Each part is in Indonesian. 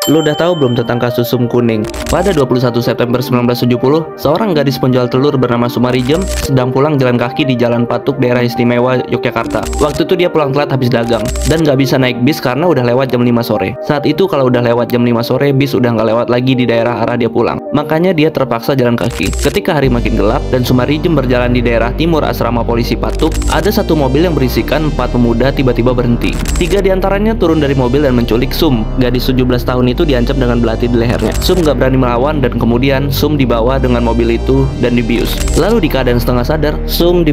Lu udah tahu belum tentang kasus Sum Kuning? Pada 21 September 1970, seorang gadis penjual telur bernama Sumarijem sedang pulang jalan kaki di Jalan Patuk, daerah istimewa Yogyakarta. Waktu itu dia pulang telat habis dagang dan nggak bisa naik bis karena udah lewat jam 5 sore. Saat itu kalau udah lewat jam 5 sore, bis udah nggak lewat lagi di daerah arah dia pulang. Makanya dia terpaksa jalan kaki. Ketika hari makin gelap dan Sumarijem berjalan di daerah timur asrama polisi Patuk, ada satu mobil yang berisikan 4 pemuda tiba-tiba berhenti. 3 diantaranya turun dari mobil dan menculik Sum. Gadis 17 tahun itu diancam dengan belati di lehernya. Sum gak berani melawan dan kemudian Sum dibawa dengan mobil itu dan dibius. Lalu di keadaan setengah sadar, Sum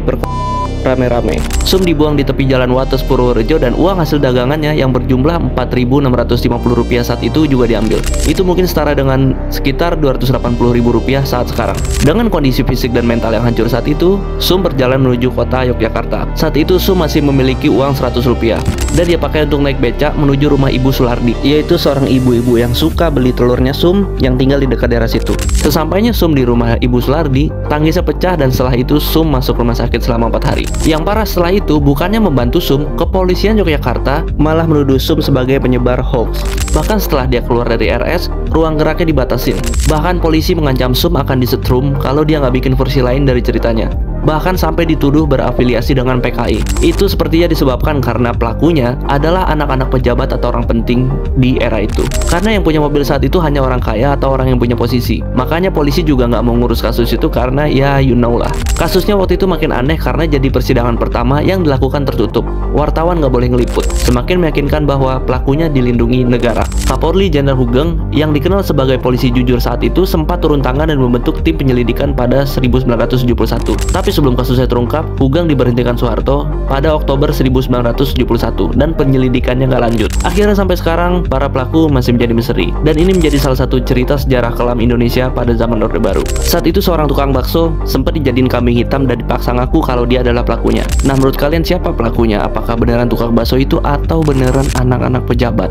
rame-rame. Sum dibuang di tepi jalan Wates Purworejo dan uang hasil dagangannya yang berjumlah Rp4.650 saat itu juga diambil. Itu mungkin setara dengan sekitar Rp280.000 saat sekarang. Dengan kondisi fisik dan mental yang hancur saat itu, Sum berjalan menuju kota Yogyakarta. Saat itu Sum masih memiliki uang Rp100 dan dia pakai untuk naik becak menuju rumah Ibu Sulardi, yaitu seorang ibu-ibu yang suka beli telurnya Sum yang tinggal di dekat daerah situ. Sesampainya Sum di rumah Ibu Sulardi, tangisnya pecah dan setelah itu Sum masuk rumah sakit selama 4 hari. Yang parah setelah itu, bukannya membantu Sum, kepolisian Yogyakarta malah menuduh Sum sebagai penyebar hoax. Bahkan setelah dia keluar dari RS, ruang geraknya dibatasin. Bahkan polisi mengancam Sum akan disetrum kalau dia nggak bikin versi lain dari ceritanya. Bahkan sampai dituduh berafiliasi dengan PKI. Itu sepertinya disebabkan karena pelakunya adalah anak-anak pejabat atau orang penting di era itu. Karena yang punya mobil saat itu hanya orang kaya atau orang yang punya posisi. Makanya polisi juga nggak mau ngurus kasus itu karena ya you know lah. Kasusnya waktu itu makin aneh karena jadi persidangan pertama yang dilakukan tertutup. Wartawan nggak boleh ngeliput. Semakin meyakinkan bahwa pelakunya dilindungi negara. Kapolri Jenderal Hugeng yang dikenal sebagai polisi jujur saat itu sempat turun tangan dan membentuk tim penyelidikan pada 1971. Tapi sebelum kasusnya terungkap, Hugeng diberhentikan Soeharto pada Oktober 1971 dan penyelidikannya nggak lanjut. Akhirnya sampai sekarang, para pelaku masih menjadi misteri. Dan ini menjadi salah satu cerita sejarah kelam Indonesia pada zaman Orde Baru. Saat itu seorang tukang bakso sempat dijadiin kambing hitam dan dipaksa ngaku kalau dia adalah pelakunya. Nah, menurut kalian siapa pelakunya? Apakah beneran tukang bakso itu atau beneran anak-anak pejabat?